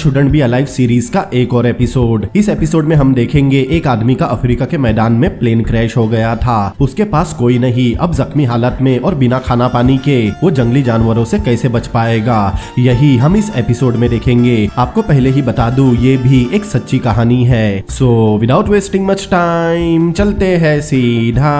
Shouldn't be alive series का एक और एपिसोड। इस एपिसोड में हम देखेंगे एक आदमी का अफ्रीका के मैदान में प्लेन क्रैश हो गया था। उसके पास कोई नहीं, अब जख्मी हालत में और बिना खाना पानी के वो जंगली जानवरों से कैसे बच पाएगा, यही हम इस एपिसोड में देखेंगे। आपको पहले ही बता दूं, ये भी एक सच्ची कहानी है। So without wasting much time चलते हैं सीधा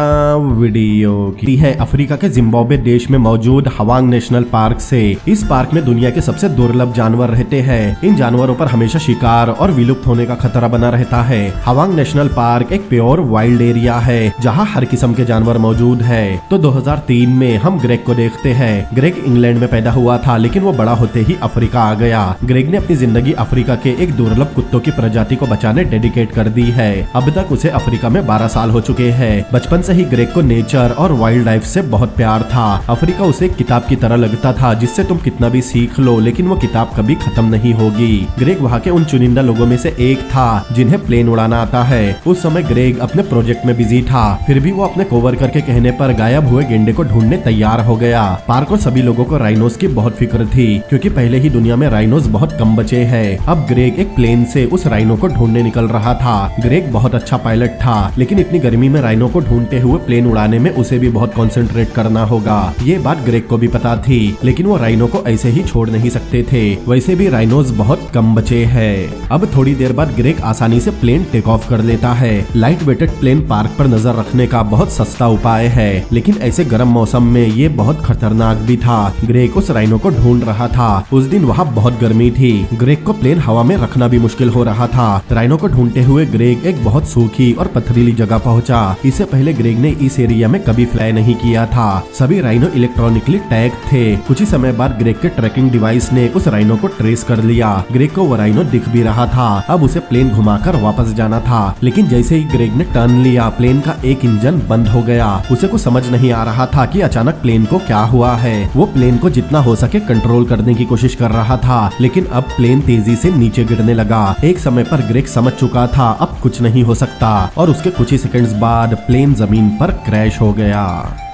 वीडियो की है अफ्रीका के जिम्बाब्वे देश में मौजूद हवांग नेशनल पार्क से। इस पार्क में दुनिया के सबसे दुर्लभ जानवर रहते हैं। इन जानवरों पर हमेशा शिकार और विलुप्त होने का खतरा बना रहता है। हवांग नेशनल पार्क एक प्योर वाइल्ड एरिया है जहां हर किस्म के जानवर मौजूद है। तो 2003 में हम ग्रेग को देखते हैं। ग्रेग इंग्लैंड में पैदा हुआ था, लेकिन वो बड़ा होते ही अफ्रीका आ गया। ग्रेग ने अपनी जिंदगी अफ्रीका के एक दुर्लभ कुत्तों की प्रजाति को बचाने डेडिकेट कर दी है। अब तक उसे अफ्रीका में 12 साल हो चुके हैं। बचपन से ही ग्रेग को नेचर और वाइल्ड लाइफ से बहुत प्यार था। अफ्रीका उसे एक किताब की तरह लगता था जिससे तुम कितना भी सीख लो, लेकिन वो किताब कभी खत्म नहीं होगी। ग्रेग वहाँ के उन चुनिंदा लोगों में से एक था जिन्हें प्लेन उड़ाना आता है। उस समय ग्रेग अपने प्रोजेक्ट में बिजी था, फिर भी वो अपने कोवर्कर के कहने पर गायब हुए गेंडे को ढूंढने तैयार हो गया। पार्क और सभी लोगों को राइनोस की बहुत फिक्र थी, क्योंकि पहले ही दुनिया में राइनोस बहुत कम बचे हैं। अब ग्रेग एक प्लेन से उस राइनो को ढूंढने निकल रहा था। ग्रेग बहुत अच्छा पायलट था, लेकिन इतनी गर्मी में राइनो को ढूंढते हुए प्लेन उड़ाने में उसे भी बहुत कॉन्सेंट्रेट करना होगा। ये बात ग्रेग को भी पता थी, लेकिन वो राइनो को ऐसे ही छोड़ नहीं सकते थे। वैसे भी राइनोस बहुत कम बचे हैं। अब थोड़ी देर बाद ग्रेग आसानी से प्लेन टेक ऑफ कर लेता है। लाइट वेटेड प्लेन पार्क पर नजर रखने का बहुत सस्ता उपाय है, लेकिन ऐसे गर्म मौसम में ये बहुत खतरनाक भी था। ग्रेग उस राइनो को ढूंढ रहा था। उस दिन वहाँ बहुत गर्मी थी। ग्रेग को प्लेन हवा में रखना भी मुश्किल हो रहा था। राइनो को ढूंढते हुए ग्रेग एक बहुत सूखी और पथरीली जगह पहुँचा। इससे पहले ग्रेग ने इस एरिया में कभी फ्लाई नहीं किया था। सभी राइनो इलेक्ट्रॉनिकली टैग थे। कुछ ही समय बाद ग्रेग के ट्रैकिंग डिवाइस ने उस राइनो को ट्रेस कर लिया। ग्रेग को वो राइनो दिख भी रहा था। अब उसे प्लेन घुमाकर वापस जाना था, लेकिन जैसे ही ग्रेग ने टर्न लिया, प्लेन का एक इंजन बंद हो गया। उसे कुछ समझ नहीं आ रहा था कि अचानक प्लेन को क्या हुआ है। वो प्लेन को जितना हो सके कंट्रोल करने की कोशिश कर रहा था, लेकिन अब प्लेन तेजी से नीचे गिरने लगा। एक समय पर ग्रेग समझ चुका था अब कुछ नहीं हो सकता, और उसके कुछ ही सेकंड्स बाद प्लेन जमीन पर क्रैश हो गया।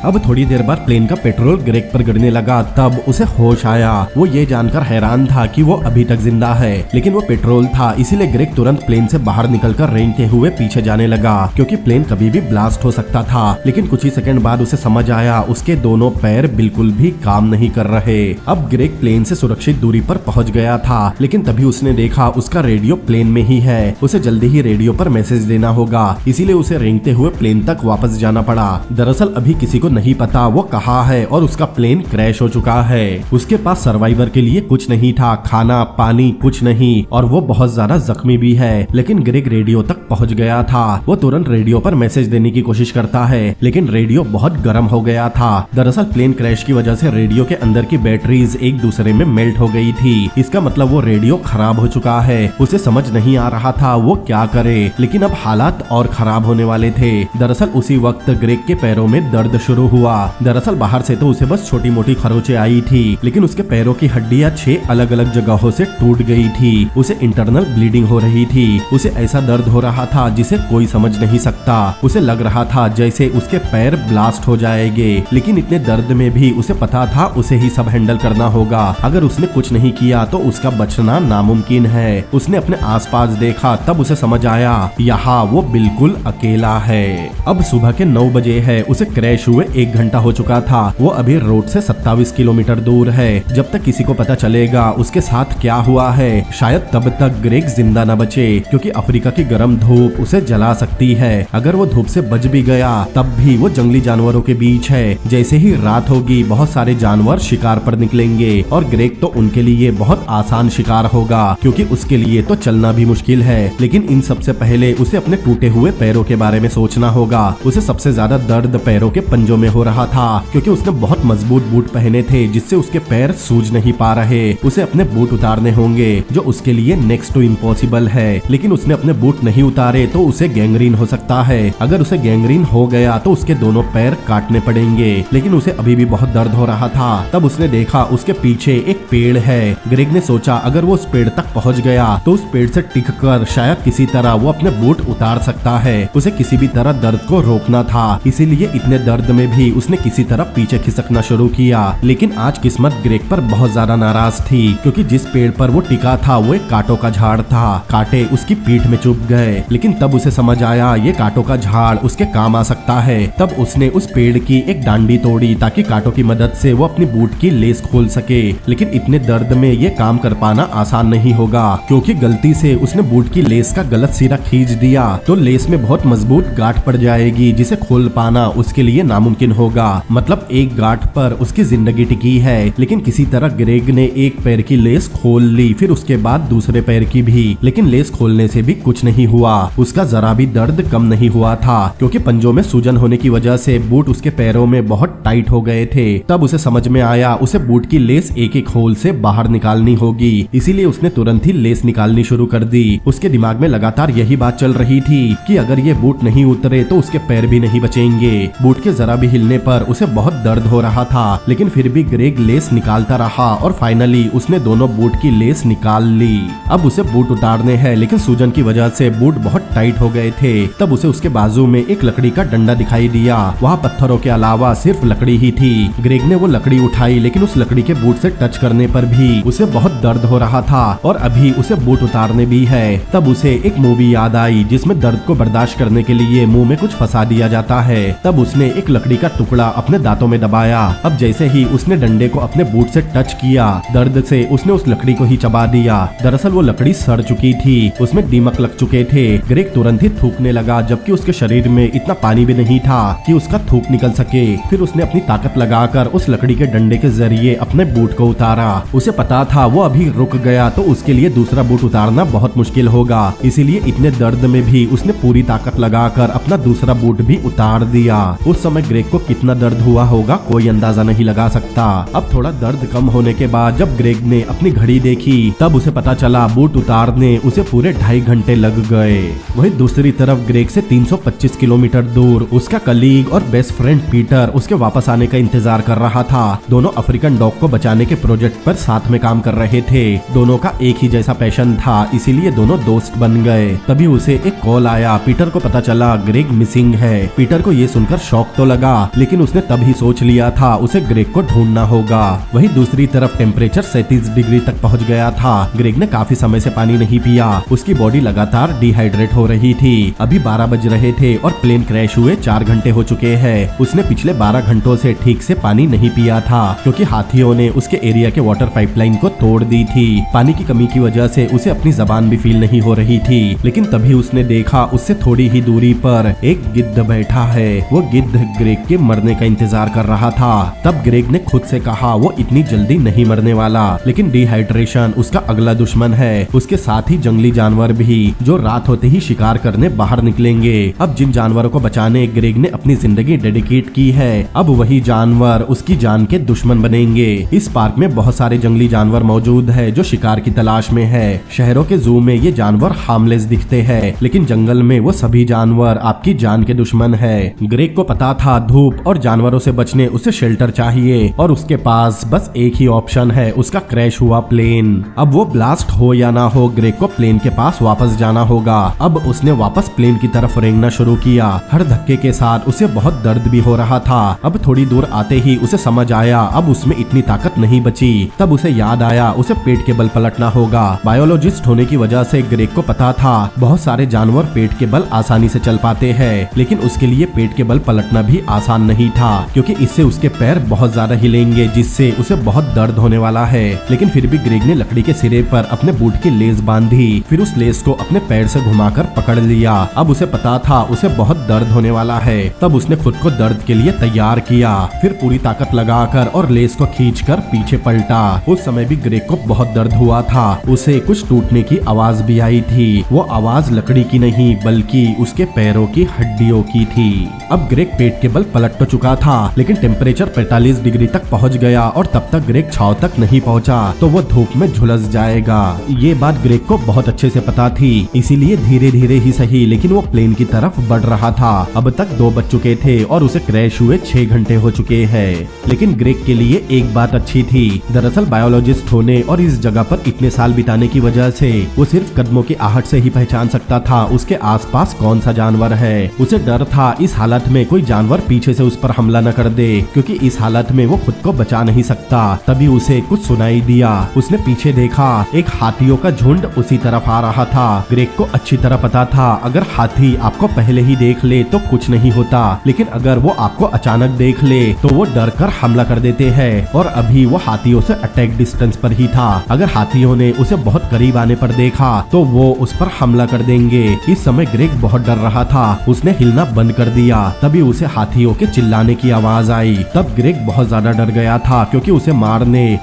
अब थोड़ी देर बाद प्लेन का पेट्रोल ग्रेग पर गिरने लगा। तब उसे होश आया। वो ये जानकर हैरान था कि वो अभी तक जिंदा है, लेकिन वो पेट्रोल था, इसीलिए ग्रेग तुरंत प्लेन से बाहर निकलकर रेंगते हुए पीछे जाने लगा, क्योंकि प्लेन कभी भी ब्लास्ट हो सकता था। लेकिन कुछ ही सेकंड बाद उसे समझ आया उसके दोनों पैर बिल्कुल भी काम नहीं कर रहे। अब ग्रेग प्लेन से सुरक्षित दूरी पर पहुंच गया था, लेकिन तभी उसने देखा उसका रेडियो प्लेन में ही है। उसे जल्दी ही रेडियो पर मैसेज देना होगा, इसीलिए उसे रेंगते हुए प्लेन तक वापस जाना पड़ा। दरअसल अभी किसी को नहीं पता वो कहाँ है और उसका प्लेन क्रैश हो चुका है। उसके पास सर्वाइवर के लिए कुछ नहीं था, खाना पानी कुछ नहीं, और वो बहुत ज्यादा जख्मी भी है। लेकिन ग्रेग रेडियो तक पहुंच गया था। वो तुरंत रेडियो पर मैसेज देने की कोशिश करता है, लेकिन रेडियो बहुत गर्म हो गया था। दरअसल प्लेन क्रैश की वजह से रेडियो के अंदर की बैटरीज एक दूसरे में मेल्ट हो गई थी। इसका मतलब वो रेडियो खराब हो चुका है। उसे समझ नहीं आ रहा था वो क्या करे, लेकिन अब हालात और खराब होने वाले थे। दरअसल उसी वक्त ग्रेग के पैरों में दर्द शुरू हुआ। दरअसल बाहर से तो उसे बस छोटी मोटी खरोंचें आई थी, लेकिन उसके पैरों की हड्डियां 6 अलग अलग जगहों से टूट गई थी। उसे इंटरनल ब्लीडिंग हो रही थी। उसे ऐसा दर्द हो रहा था जिसे कोई समझ नहीं सकता। उसे लग रहा था जैसे उसके पैर ब्लास्ट हो जाएंगे, लेकिन इतने दर्द में भी उसे पता था उसे ही सब हैंडल करना होगा। अगर उसने कुछ नहीं किया तो उसका बचना नामुमकिन है। उसने अपने आसपास देखा, तब उसे समझ आया यहाँ वो बिल्कुल अकेला है। अब सुबह के 9 बजे है। उसे क्रैश हुए 1 घंटा हो चुका था। वो अभी रोड से 27 किलोमीटर दूर है। जब तक किसी को पता चलेगा उसके साथ क्या हुआ है, शायद तब तक ग्रेग जिंदा न बचे, क्योंकि अफ्रीका की गर्म धूप उसे जला सकती है। अगर वो धूप से बच भी गया, तब भी वो जंगली जानवरों के बीच है। जैसे ही रात होगी, बहुत सारे जानवर शिकार पर निकलेंगे, और ग्रेग तो उनके लिए बहुत आसान शिकार होगा, क्योंकि उसके लिए तो चलना भी मुश्किल है। लेकिन इन सबसे पहले उसे अपने टूटे हुए पैरों के बारे में सोचना होगा। उसे सबसे ज्यादा दर्द पैरों के पंजों में हो रहा था, क्योंकि उसने बहुत मजबूत बूट पहने थे जिससे उसके पैर सूज नहीं पा रहे। उसे अपने बूट उतारने होंगे, जो उसके लिए नेक्स्ट टू इम्पॉसिबल है। लेकिन उसने अपने बूट नहीं उतारे तो उसे गैंग्रीन हो सकता है। अगर उसे गैंग्रीन हो गया तो उसके दोनों पैर काटने पड़ेंगे। लेकिन उसे अभी भी बहुत दर्द हो रहा था। तब उसने देखा उसके पीछे एक पेड़ है। ग्रेग ने सोचा अगर वो उस पेड़ तक पहुंच गया तो उस पेड़ से टिक कर शायद किसी तरह वो अपने बूट उतार सकता है। उसे किसी भी तरह दर्द को रोकना था, इसीलिए इतने दर्द में भी उसने किसी तरह पीछे खिसकना शुरू किया। लेकिन आज किस्मत ग्रेग पर बहुत ज्यादा नाराज थी, क्योंकि जिस पेड़ पर वो टिका था वो एक कांटों का झाड़ था। कांटे उसकी पीठ में चुभ गए, लेकिन तब उसे समझ आया ये कांटों का झाड़ उसके काम आ सकता है। तब उसने उस पेड़ की एक डांडी तोड़ी ताकि कांटों की मदद से वो अपनी बूट की लेस खोल सके। लेकिन इतने दर्द में ये काम कर पाना आसान नहीं होगा, क्योंकि गलती से उसने बूट की लेस का गलत सिरा खींच दिया तो लेस में बहुत मजबूत गांठ पड़ जाएगी, जिसे खोल पाना उसके लिए नामुमकिन होगा। मतलब एक गांठ पर उसकी जिंदगी टिकी है। लेकिन किसी तरह ग्रेग ने एक पैर की लेस खोल ली, फिर उसके बाद दूसरे पैर की भी। लेकिन लेस खोलने से भी कुछ नहीं हुआ। उसका जरा भी दर्द कम नहीं हुआ था, क्योंकि पंजों में सूजन होने की वजह से बूट उसके पैरों में बहुत टाइट हो गए थे। तब उसे समझ में आया उसे बूट की लेस एक एक होल से बाहर निकालनी होगी, इसीलिए उसने तुरंत ही लेस निकालनी शुरू कर दी। उसके दिमाग में लगातार यही बात चल रही थी कि अगर ये बूट नहीं उतरे तो उसके पैर भी नहीं बचेंगे। बूट के जरा भी हिलने पर उसे बहुत दर्द हो रहा था, लेकिन फिर भी ग्रेग लेस निकालता रहा और फाइनली उसने दोनों बूट की लेस निकाल ली। अब उसे बूट उतारने हैं, लेकिन सूजन की वजह से बूट बहुत टाइट हो गए थे। तब उसे उसके बाजू में एक लकड़ी का डंडा दिखाई दिया। वहाँ पत्थरों के अलावा सिर्फ लकड़ी ही थी। ग्रेग ने वो लकड़ी उठाई, लेकिन उस लकड़ी के बूट से टच करने पर भी उसे बहुत दर्द हो रहा था और अभी उसे बूट उतारने भी है। तब उसे एक मूवी याद आई जिसमें दर्द को बर्दाश्त करने के लिए मुंह में कुछ फंसा दिया जाता है। तब उसने एक लकड़ी का टुकड़ा अपने दांतों में दबाया। अब जैसे ही उसने डंडे को अपने बूट से टच किया, दर्द से उसने उस लकड़ी को ही चबा दिया। दरअसल वो लकड़ी सड़ चुकी थी, उसमें दीमक लग चुके थे। ग्रेग तुरंत ही थूकने लगा, जबकि उसके शरीर में इतना पानी भी नहीं था कि उसका थूक निकल सके। फिर उसने अपनी ताकत लगाकर उस लकड़ी के डंडे के जरिए अपने बूट को उतारा। उसे पता था वो अभी रुक गया तो उसके लिए दूसरा बूट उतारना बहुत मुश्किल होगा, इसीलिए इतने दर्द में भी उसने पूरी ताकत लगाकर अपना दूसरा बूट भी उतार दिया। उस समय ग्रेग को कितना दर्द हुआ होगा कोई अंदाजा नहीं लगा सकता। अब थोड़ा दर्द कम होने के बाद जब ग्रेग ने अपनी घड़ी देखी, तब उसे पता चला बूट उतारने उसे पूरे 2.5 घंटे लग गए। वहीं दूसरी तरफ ग्रेग से 325 किलोमीटर दूर उसका कलीग और बेस्ट फ्रेंड पीटर उसके वापस आने का इंतजार कर रहा था। दोनों अफ्रीकन डॉग को बचाने के प्रोजेक्ट पर साथ में काम कर रहे थे। दोनों का एक ही जैसा पैशन था, इसीलिए दोनों दोस्त बन गए। तभी उसे एक कॉल आया। पीटर को पता चला ग्रेग मिसिंग है। पीटर को ये सुनकर शौक तो लगा, लेकिन उसने तभी सोच लिया था उसे ग्रेग को ढूंढना होगा। वहीं दूसरी तरफ टेम्परेचर 37 डिग्री तक पहुंच गया था। ग्रेग ने काफी समय से पानी नहीं पिया, उसकी बॉडी लगातार डिहाइड्रेट हो रही थी। अभी 12 बज रहे थे और प्लेन क्रैश हुए 4 घंटे हो चुके हैं। उसने पिछले 12 घंटों से ठीक से पानी नहीं पिया था, क्योंकि हाथियों ने उसके एरिया के वाटर पाइपलाइन को तोड़ दी थी। पानी की कमी की वजह से उसे अपनी जबान भी फील नहीं हो रही थी। लेकिन तभी उसने देखा उससे थोड़ी ही दूरी पर एक गिद्ध बैठा है। वो गिद्ध ग्रेग के मरने का इंतजार कर रहा था। तब ग्रेग ने खुद से कहा वो इतनी जल्दी नहीं मरने वाला, लेकिन डिहाइड्रेशन उसका अगला दुश्मन है। उसके साथ ही जंगली जानवर भी, जो रात होते ही शिकार करने बाहर निकलेंगे। अब जिन जानवरों को बचाने ग्रेग ने अपनी जिंदगी डेडिकेट की है, अब वही जानवर उसकी जान के दुश्मन बनेंगे। इस पार्क में बहुत सारे जंगली जानवर मौजूद है जो शिकार की तलाश में है। शहरों के जू में ये जानवर हार्मलेस दिखते हैं, लेकिन जंगल में वो सभी जानवर आपकी जान के दुश्मन है। ग्रेग को पता था धूप और जानवरों से बचने उसे शेल्टर चाहिए, और उसके पास बस एक ही ऑप्शन है, उसका क्रैश हुआ प्लेन। अब वो ब्लास्ट हो या ना हो, ग्रेग को प्लेन के पास वापस जाना होगा। अब उसने वापस प्लेन की तरफ रेंगना शुरू किया। हर धक्के के साथ उसे बहुत दर्द भी हो रहा था। अब थोड़ी दूर आते ही उसे समझ आया अब उसमें इतनी ताकत नहीं बची। तब उसे याद आया उसे पेट के बल पलटना होगा। बायोलॉजिस्ट होने की वजह से ग्रेग को पता था बहुत सारे जानवर पेट के बल आसानी से चल पाते हैं, लेकिन उसके लिए पेट के बल पलटना भी आसान नहीं था, क्योंकि इससे उसके पैर बहुत ज्यादा हिलेंगे, जिससे उसे बहुत दर्द होने वाला है। लेकिन फिर भी ग्रेग ने लकड़ी के सिरे पर अपने बूट की लेस बांधी, फिर उस लेस को अपने पैर से घुमाकर पकड़ लिया। अब उसे पता था उसे बहुत दर्द होने वाला है। तब उसने खुद को दर्द के लिए तैयार किया, फिर पूरी ताकत लगाकर और लेस को खींचकर पीछे पलटा। उस समय भी ग्रेग को बहुत दर्द हुआ था। उसे कुछ टूटने की आवाज भी आई थी। वो आवाज लकड़ी की नहीं बल्कि उसके पैरों की हड्डियों की थी। अब ग्रेग पेट के बल पलट तो चुका था, लेकिन टेम्परेचर 45 डिग्री तक पहुंच गया और तब तक ग्रेग छाव तक नहीं पहुंचा तो वो धूप में झुलस जाएगा। ये बात ग्रेग को बहुत अच्छे से पता थी, इसीलिए धीरे धीरे ही सही लेकिन वो प्लेन की तरफ बढ़ रहा था। अब तक 2 बज चुके थे और उसे क्रैश हुए 6 घंटे हो चुके हैं। लेकिन ग्रेग के लिए एक बात अच्छी थी। दरअसल बायोलॉजिस्ट होने और इस जगह पर इतने साल बिताने की वजह से वो सिर्फ कदमों की आहट से ही पहचान सकता था उसके आसपास कौन सा जानवर है। उसे डर था इस हालत में कोई जानवर पीछे से उस पर हमला न कर दे, क्योंकि इस हालत में वो खुद को बचा नहीं सकता। तभी उसे कुछ सुनाई दिया। उसने पीछे देखा, एक हाथियों का झुंड उसी तरफ आ रहा था। ग्रेग को अच्छी तरह पता था अगर हाथी आपको पहले ही देख ले तो कुछ नहीं होता, लेकिन अगर वो आपको अचानक देख ले तो वो डर कर हमला कर देते हैं। और अभी वो हाथियों से अटैक डिस्टेंस पर ही था। अगर हाथियों ने उसे बहुत करीब आने पर देखा तो वो उस पर हमला कर देंगे। इस समय ग्रेग बहुत डर रहा था। उसने हिलना बंद कर दिया। तभी उसे हाथियों के चिल्लाने की आवाज आई। तब ग्रेग बहुत ज्यादा डर गया था, क्योंकि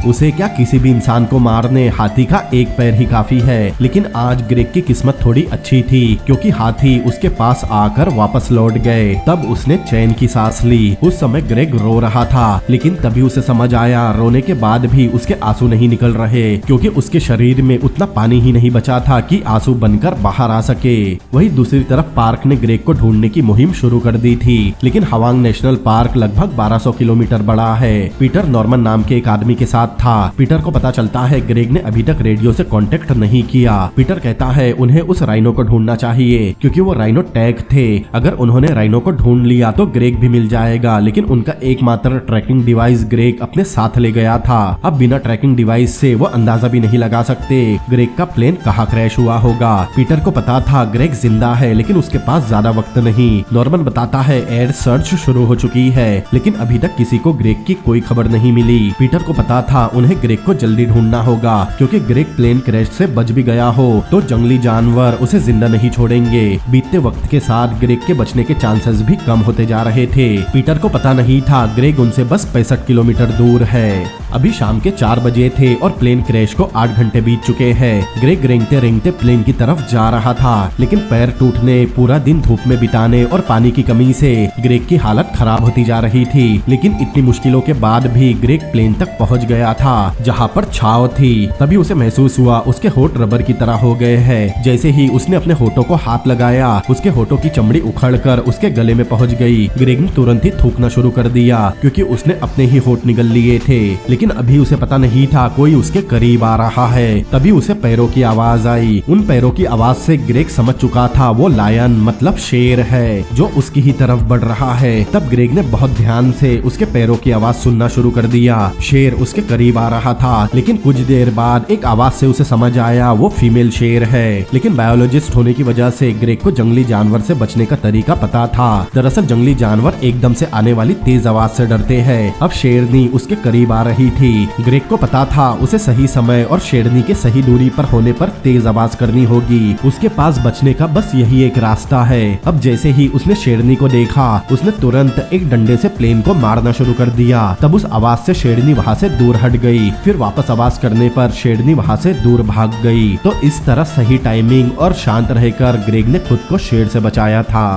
उसे क्या किसी भी इंसान को मारने हाथी का एक पैर ही काफी है। लेकिन आज ग्रेग की किस्मत थोड़ी अच्छी थी, क्योंकि हाथी उसके पास आकर वापस लौट गए। तब उसने चैन की सांस ली। उस समय ग्रेग रो रहा था, लेकिन तभी उसे समझ आया रोने के बाद भी उसके आंसू नहीं निकल रहे, क्योंकि उसके शरीर में उतना पानी ही नहीं बचा था कि आंसू बनकर बाहर आ सके। वहीं दूसरी तरफ पार्क ने ग्रेग को ढूंढने की मुहिम शुरू कर दी थी, लेकिन हवांग नेशनल पार्क लगभग 1200 किलोमीटर बड़ा है। पीटर नॉर्मन नाम के एक आदमी के साथ था। पीटर को पता चलता है ग्रेग ने अभी तक रेडियो से कांटेक्ट नहीं किया। पीटर कहता है उन्हें उस राइनो को ढूंढना चाहिए, क्योंकि वो राइनो टैग थे। अगर उन्होंने राइनो को ढूंढ लिया तो ग्रेग भी मिल जाएगा, लेकिन उनका एकमात्र ट्रैकिंग डिवाइस ग्रेग अपने साथ ले गया था। अब बिना ट्रैकिंग डिवाइस से वो अंदाजा भी नहीं लगा सकते ग्रेग का प्लेन कहाँ क्रैश हुआ होगा। पीटर को पता था ग्रेग जिंदा है, लेकिन उसके पास ज्यादा वक्त नहीं। नॉर्मन बताता है एयर सर्च शुरू हो चुकी है, लेकिन अभी तक किसी को ग्रेग की कोई खबर नहीं मिली। पीटर को पता था उन्हें ग्रेग को जल्दी ढूंढना होगा, क्योंकि ग्रेग प्लेन क्रैश से बच भी गया हो तो जंगली जानवर उसे जिंदा नहीं छोड़ेंगे। बीतते वक्त के साथ ग्रेग के बचने के चांसेस भी कम होते जा रहे थे। पीटर को पता नहीं था ग्रेग उनसे बस 65 किलोमीटर दूर है। अभी शाम के 4 बजे थे और प्लेन क्रैश को 8 घंटे बीत चुके हैं। ग्रेग रेंगते रेंगते प्लेन की तरफ जा रहा था, लेकिन पैर टूटने, पूरा दिन धूप में बिताने और पानी की कमी से ग्रेग की हालत खराब होती जा रही थी। लेकिन इतनी मुश्किलों के बाद भी ग्रेग प्लेन तक पहुंच गया था, जहां पर छाव थी। तभी उसे महसूस हुआ उसके होठ रबर की तरह हो गए हैं। जैसे ही उसने अपने होठों को हाथ लगाया, उसके होठों की चमड़ी उखड़कर उसके गले में पहुंच गई। ग्रेग ने तुरंत ही थूकना शुरू कर दिया, क्योंकि उसने अपने ही होठ निगल लिए थे। लेकिन अभी उसे पता नहीं था कोई उसके करीब आ रहा है। तभी उसे पैरों की आवाज आई। उन पैरों की आवाज से ग्रेग समझ चुका था वो लायन मतलब शेर है, जो उसकी ही तरफ बढ़ रहा है। तब ग्रेग ने बहुत ध्यान से उसके पैरों की आवाज सुनना शुरू कर दिया। शेर उसके करीब आ रहा था, लेकिन कुछ देर बाद एक आवाज से उसे समझ आया वो फीमेल शेर है। लेकिन बायोलॉजिस्ट होने की वजह से ग्रेग को जंगली जानवर से बचने का तरीका पता था। दरअसल जंगली जानवर एकदम से आने वाली तेज आवाज से डरते हैं। अब शेरनी उसके करीब आ रही थी। ग्रेग को पता था उसे सही समय और शेरनी के सही दूरी पर होने पर तेज आवाज करनी होगी। उसके पास बचने का बस यही एक रास्ता है। अब जैसे ही उसने शेरनी को देखा, उसने तुरंत एक डंडे से प्लेन को मारना शुरू कर दिया। तब उस आवाज से शेरनी वहाँ से दूर हट गई। फिर वापस आवाज करने पर शेरनी वहाँ से दूर भाग गई। तो इस तरह सही टाइमिंग और शांत रहकर ग्रेग ने खुद को शेर से बचाया था।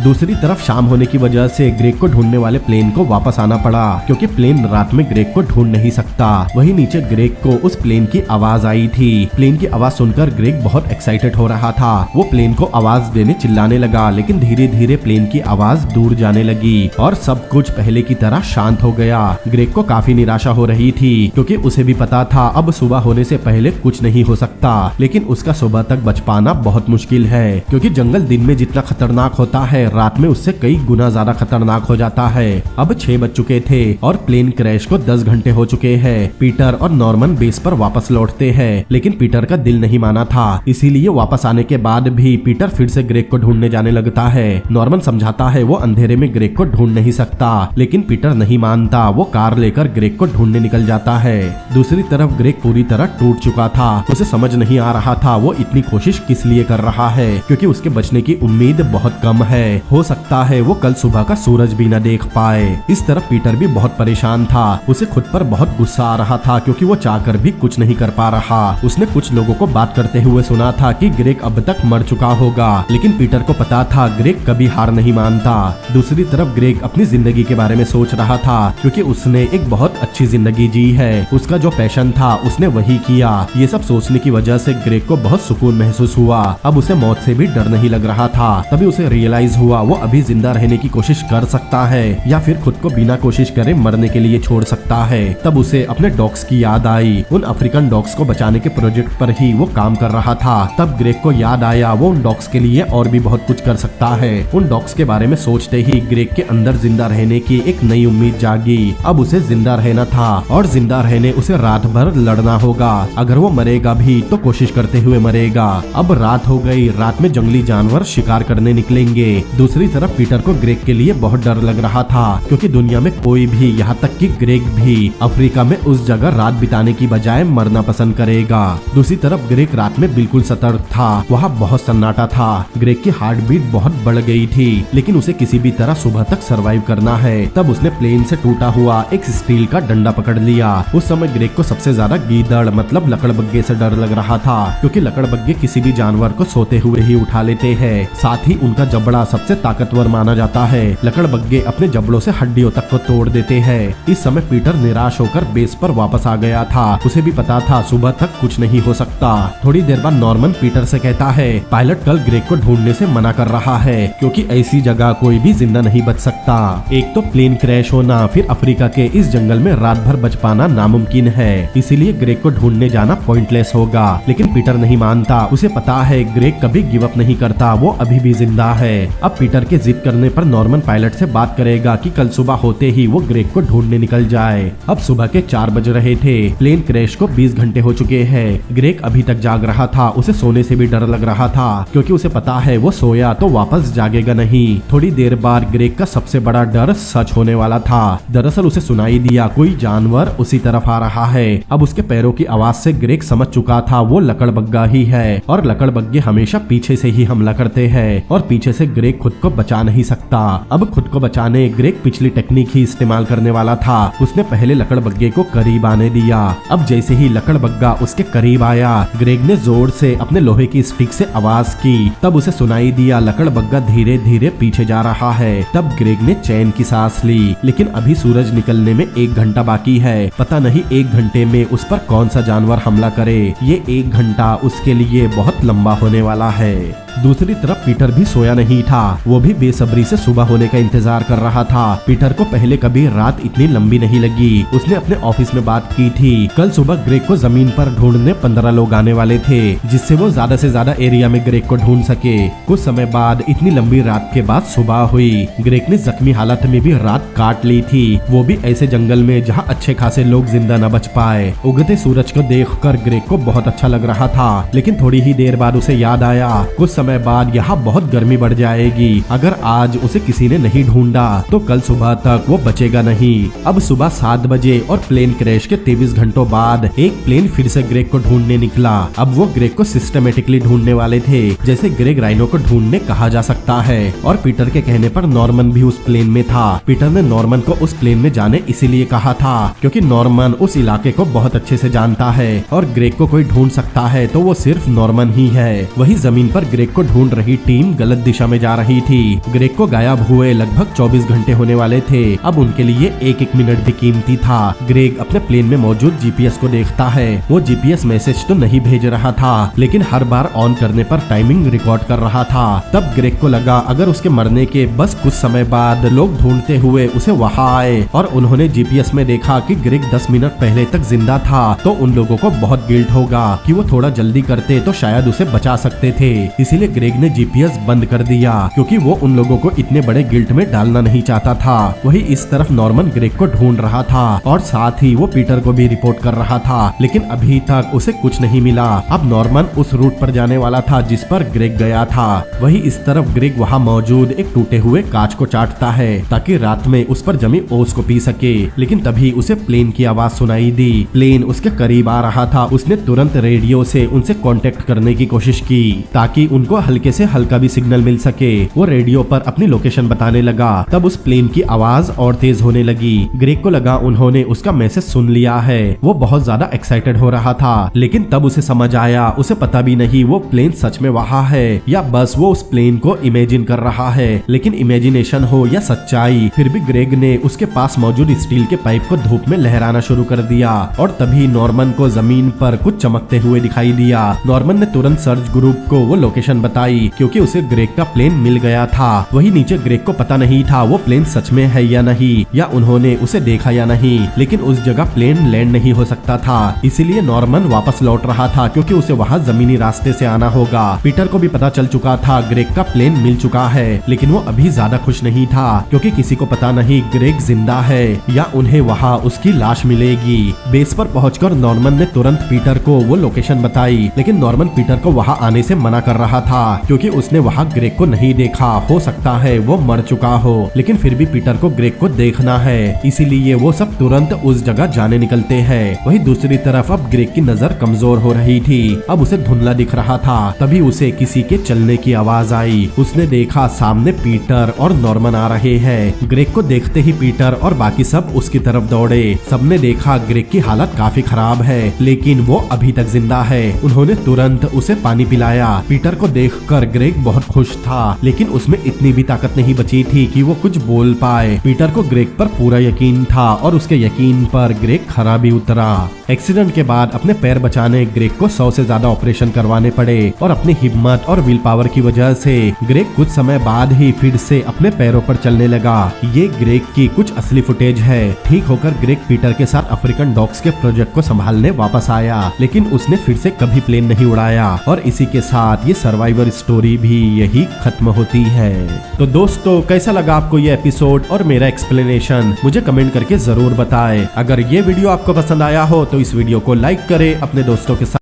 दूसरी तरफ शाम होने की वजह से ग्रेग को ढूंढने वाले प्लेन को वापस आना पड़ा, क्योंकि प्लेन रात में ग्रेग को ढूंढ नहीं सकता। वहीं नीचे ग्रेग को उस प्लेन की आवाज आई थी। प्लेन की आवाज सुनकर ग्रेग बहुत एक्साइटेड हो रहा था। वो प्लेन को आवाज देने चिल्लाने लगा, लेकिन धीरे धीरे प्लेन की आवाज दूर जाने लगी और सब कुछ पहले की तरह शांत हो गया। ग्रेग को काफी निराशा हो रही थी, क्योंकि उसे भी पता था अब सुबह होने से पहले कुछ नहीं हो सकता। लेकिन उसका सुबह तक बच पाना बहुत मुश्किल है, क्योंकि जंगल दिन में जितना खतरनाक होता है रात में उससे कई गुना ज्यादा खतरनाक हो जाता है। अब 6 बज चुके थे और प्लेन क्रैश को 10 घंटे हो चुके हैं। पीटर और नॉर्मन बेस पर वापस लौटते हैं, लेकिन पीटर का दिल नहीं माना था। इसीलिए वापस आने के बाद भी पीटर फिर से ग्रेग को ढूंढने जाने लगता है। नॉर्मन समझाता है वो अंधेरे में ग्रेग को ढूंढ नहीं सकता, लेकिन पीटर नहीं मानता। वो कार लेकर ग्रेग को ढूंढने निकल जाता है। दूसरी तरफ ग्रेग पूरी तरह टूट चुका था। उसे समझ नहीं आ रहा था वो इतनी कोशिश किस लिए कर रहा है, क्योंकि उसके बचने की उम्मीद बहुत कम है। हो सकता है वो कल सुबह का सूरज भी न देख पाए। इस तरफ पीटर भी बहुत परेशान था। उसे खुद पर बहुत गुस्सा आ रहा था, क्योंकि वो चाहकर भी कुछ नहीं कर पा रहा। उसने कुछ लोगों को बात करते हुए सुना था कि ग्रेग अब तक मर चुका होगा, लेकिन पीटर को पता था ग्रेग कभी हार नहीं मानता। दूसरी तरफ ग्रेग अपनी जिंदगी के बारे में सोच रहा था, क्योंकि उसने एक बहुत अच्छी जिंदगी जी है। उसका जो पैशन था उसने वही किया। ये सब सोचने की वजह से ग्रेग को बहुत सुकून महसूस हुआ। अब उसे मौत से भी डर नहीं लग रहा था। तभी उसे रियलाइज हुआ वो अभी जिंदा रहने की कोशिश कर सकता है, या फिर खुद को बिना कोशिश करे मरने के लिए छोड़ सकता है। तब तब उसे अपने डॉग्स की याद आई। उन अफ्रीकन डॉग्स को बचाने के प्रोजेक्ट पर ही वो काम कर रहा था। तब ग्रेग को याद आया वो उन डॉग्स के लिए और भी बहुत कुछ कर सकता है। उन डॉग्स के बारे में सोचते ही ग्रेग के अंदर जिंदा रहने की एक नई उम्मीद जागी। अब उसे जिंदा रहना था और जिंदा रहने उसे रात भर लड़ना होगा। अगर वो मरेगा भी तो कोशिश करते हुए मरेगा। अब रात हो गई। रात में जंगली जानवर शिकार करने निकलेंगे। दूसरी तरफ पीटर को ग्रेग के लिए बहुत डर लग रहा था, क्योंकि दुनिया में कोई भी, यहाँ तक कि ग्रेग भी, अफ्रीका में उस जगह रात बिताने की बजाय मरना पसंद करेगा। दूसरी तरफ ग्रेग रात में बिल्कुल सतर्क था। वहाँ बहुत सन्नाटा था। ग्रेग की हार्ट बीट बहुत बढ़ गई थी, लेकिन उसे किसी भी तरह सुबह तक सरवाइव करना है। तब उसने प्लेन से टूटा हुआ एक स्टील का डंडा पकड़ लिया। उस समय ग्रेग को सबसे ज्यादा गीदड़ मतलब लकड़बग्गे से डर लग रहा था, क्योंकि लकड़बग्गे किसी भी जानवर को सोते हुए ही उठा लेते हैं। साथ ही उनका जबड़ा सबसे ताकतवर माना जाता है। लकड़बग्गे अपने जबड़ों से हड्डियों तक को तोड़ देते हैं। इस समय पीटर निराश होकर बेस पर वापस आ गया था। उसे भी पता था सुबह तक कुछ नहीं हो सकता। थोड़ी देर बाद नॉर्मन पीटर से कहता है पायलट कल ग्रेग को ढूंढने से मना कर रहा है, क्योंकि ऐसी जगह कोई भी जिंदा नहीं बच सकता। एक तो प्लेन क्रैश होना, फिर अफ्रीका के इस जंगल में रात भर बच पाना नामुमकिन है। इसीलिए ग्रेग को ढूंढने जाना पॉइंटलेस होगा। लेकिन पीटर नहीं मानता। उसे पता है ग्रेग कभी गिव अप नहीं करता, वो अभी भी जिंदा है। अब पीटर के जिद करने पर नॉर्मन पायलट से बात करेगा कि कल सुबह होते ही वो ग्रेग को ढूंढने निकल जाए। अब सुबह के 4 बज रहे थे। प्लेन क्रैश को 20 घंटे हो चुके हैं। ग्रेग अभी तक जाग रहा था। उसे सोने से भी डर लग रहा था, क्योंकि उसे पता है वो सोया तो वापस जागेगा नहीं। थोड़ी देर बाद ग्रेग का सबसे बड़ा डर सच होने वाला था। दरअसल उसे सुनाई दिया कोई जानवर उसी तरफ आ रहा है। अब उसके पैरों की आवाज से ग्रेग समझ चुका था वो लकड़बग्गा ही है, और लकड़बग्गे हमेशा पीछे से ही हमला करते हैं, और पीछे से ग्रेग खुद को बचा नहीं सकता। अब खुद को बचाने ग्रेग पिछली टेक्निक ही इस्तेमाल करने वाला था। उसने पहले लकड़बग्गे को करीब आने दिया। अब जैसे ही लकड़बग्गा उसके करीब आया, ग्रेग ने जोर से अपने लोहे की स्टिक से आवाज की। तब उसे सुनाई दिया लकड़बग्गा धीरे धीरे पीछे जा रहा है। तब ग्रेग ने चैन की सांस ली। लेकिन अभी सूरज निकलने में 1 घंटा बाकी है। पता नहीं 1 घंटे में उस पर कौन सा जानवर हमला करे। ये 1 घंटा उसके लिए बहुत लंबा होने वाला है। दूसरी तरफ पीटर भी सोया नहीं था। वो भी बेसब्री से सुबह होने का इंतजार कर रहा था। पीटर को पहले कभी रात इतनी लंबी नहीं लगी। उसने अपने ऑफिस में बात की थी कल सुबह ग्रेग को जमीन पर ढूंढने 15 लोग आने वाले थे, जिससे वो ज्यादा से ज्यादा एरिया में ग्रेग को ढूंढ सके। कुछ समय बाद इतनी लंबी रात के बाद सुबह हुई। ग्रेग ने जख्मी हालत में भी रात काट ली थी, वो भी ऐसे जंगल में जहाँ अच्छे खासे लोग जिंदा न बच पाए। उगते सूरज को देखकर ग्रेग को बहुत अच्छा लग रहा था, लेकिन थोड़ी ही देर बाद उसे याद आया कुछ समय बाद यहाँ बहुत गर्मी बढ़ जाएगी। अगर आज उसे किसी ने नहीं ढूंढा तो कल सुबह तक वो बचेगा नहीं। अब सुबह 7 बजे और प्लेन क्रैश के 23 घंटों बाद एक प्लेन फिर से ग्रेग को ढूंढने निकला। अब वो ग्रेग को सिस्टमेटिकली ढूंढने वाले थे, जैसे ग्रेग राइनो को ढूंढने कहा जा सकता है। और पीटर के कहने पर नॉर्मन भी उस प्लेन में था। पीटर ने नॉर्मन को उस प्लेन में जाने इसीलिए कहा था क्योंकि नॉर्मन उस इलाके को बहुत अच्छे से जानता है, और ग्रेग को कोई ढूंढ सकता है तो वो सिर्फ नॉर्मन ही है। वही जमीन पर ग्रेग को ढूंढ रही टीम गलत दिशा में जा रही थी। ग्रेग को गायब हुए लगभग 24 घंटे होने वाले थे। अब उनके लिए एक मिनट भी कीमती था। ग्रेग अपने प्लेन में मौजूद जीपीएस को देखता है। वो जीपीएस मैसेज तो नहीं भेज रहा था, लेकिन हर बार ऑन करने पर टाइमिंग रिकॉर्ड कर रहा था। तब ग्रेग को लगा अगर उसके मरने के बस कुछ समय बाद लोग ढूंढते हुए उसे वहाँ आए और उन्होंने जीपीएस में देखा कि ग्रेग 10 मिनट पहले तक जिंदा था, तो उन लोगों को बहुत गिल्ट होगा कि वो थोड़ा जल्दी करते तो शायद उसे बचा सकते थे। इसीलिए ग्रेग ने जीपीएस बंद कर दिया, क्योंकि वो उन लोगों को इतने बड़े गिल्ट में डालना नहीं चाहता था। वही इस तरफ नॉर्मन ग्रेग को ढूंढ रहा था और साथ ही वो पीटर को भी रिपोर्ट कर रहा था, लेकिन अभी तक उसे कुछ नहीं मिला। अब नॉर्मन उस रूट पर जाने वाला था जिस पर ग्रेग गया था। वही इस तरफ ग्रेग वहाँ मौजूद एक टूटे हुए कांच को चाटता है ताकि रात में उस पर जमी ओस को पी सके, लेकिन तभी उसे प्लेन की आवाज सुनाई दी। प्लेन उसके करीब आ रहा था। उसने तुरंत रेडियो से उनसे कांटेक्ट करने की कोशिश की ताकि उनको हल्के से हल्का भी सिग्नल मिल सके। वो रेडियो पर अपनी लोकेशन बताने लगा। तब उस प्लेन की आवाज और तेज होने लगी। ग्रेग को लगा उन्होंने उसका मैसेज सुन लिया है। वो बहुत ज्यादा एक्साइटेड हो रहा था, लेकिन तब उसे समझ आया उसे पता भी नहीं वो प्लेन सच में वहाँ है या बस वो उस प्लेन को इमेजिन कर रहा है। लेकिन इमेजिनेशन हो या सच्चाई, फिर भी ग्रेग ने उसके पास मौजूद स्टील के पाइप को धूप में लहराना शुरू कर दिया और तभी नॉर्मन को जमीन पर कुछ चमकते हुए दिखाई दिया। नॉर्मन ने तुरंत सर्च ग्रुप को वो लोकेशन बताई क्योंकि उसे ग्रेग का प्लेन मिल गया था। वही नीचे ग्रेग को पता नहीं था वो प्लेन सच में है या नहीं, या उन्होंने उसे देखा या नहीं, लेकिन उस जगह प्लेन लैंड नहीं हो सकता था, इसीलिए नॉर्मन वापस लौट रहा था क्योंकि उसे वहाँ जमीनी रास्ते से आना होगा। पीटर को भी पता चल चुका था ग्रेग का प्लेन मिल चुका है, लेकिन वो अभी ज्यादा खुश नहीं था क्योंकि किसी को पता नहीं ग्रेग जिंदा है या उन्हें वहाँ उसकी लाश मिलेगी। बेस पर पहुंचकर नॉर्मन ने तुरंत पीटर को वो लोकेशन बताई, लेकिन नॉर्मन पीटर को वहाँ आने से मना कर रहा था क्योंकि उसने वहाँ ग्रेग को नहीं देखा, हो सकता है वो मर चुका हो, लेकिन फिर भी पीटर को ग्रेग को देखना है, इसीलिए वो सब तुरंत उस जगह जाने निकलते हैं। वहीं दूसरी तरफ अब ग्रेग की नजर कमजोर हो रही थी, अब उसे धुंधला दिख रहा था। तभी उसे किसी के चलने की आवाज आई। उसने देखा सामने पीटर और नॉर्मन आ रहे हैं। ग्रेग को देखते ही पीटर और बाकी सब उसकी तरफ दौड़े। सबने देखा ग्रेग की हालत काफी खराब है, लेकिन वो अभी तक जिंदा है। उन्होंने तुरंत उसे पानी पिलाया। पीटर को देखकर ग्रेग बहुत खुश था, लेकिन उसमें इतनी भी ताकत नहीं बची थी कि वो कुछ बोल पाए। पीटर को ग्रेग पर पूरा यकीन था और उसके यकीन पर ग्रेग खरा भी उतरा। एक्सीडेंट के बाद अपने पैर बचाने ग्रेग को 100 से ज्यादा ऑपरेशन करवाने पड़े और अपनी हिम्मत और विल पावर की वजह से ग्रेग कुछ समय बाद ही फिर से अपने पैरों पर चलने लगा। ये ग्रेग की कुछ असली फुटेज है। ठीक होकर ग्रेग पीटर के साथ अफ्रीकन डॉग्स के प्रोजेक्ट को संभालने वापस आया, लेकिन उसने फिर से कभी प्लेन नहीं उड़ाया और इसी के साथ ये सर्वाइवर स्टोरी भी यही खत्म होती है। तो दोस्तों, कैसा लगा आपको ये एपिसोड और मेरा एक्सप्लेनेशन, मुझे कमेंट करके जरूर बताएं। अगर ये वीडियो आपको पसंद आया हो तो इस वीडियो को लाइक करें, अपने दोस्तों के साथ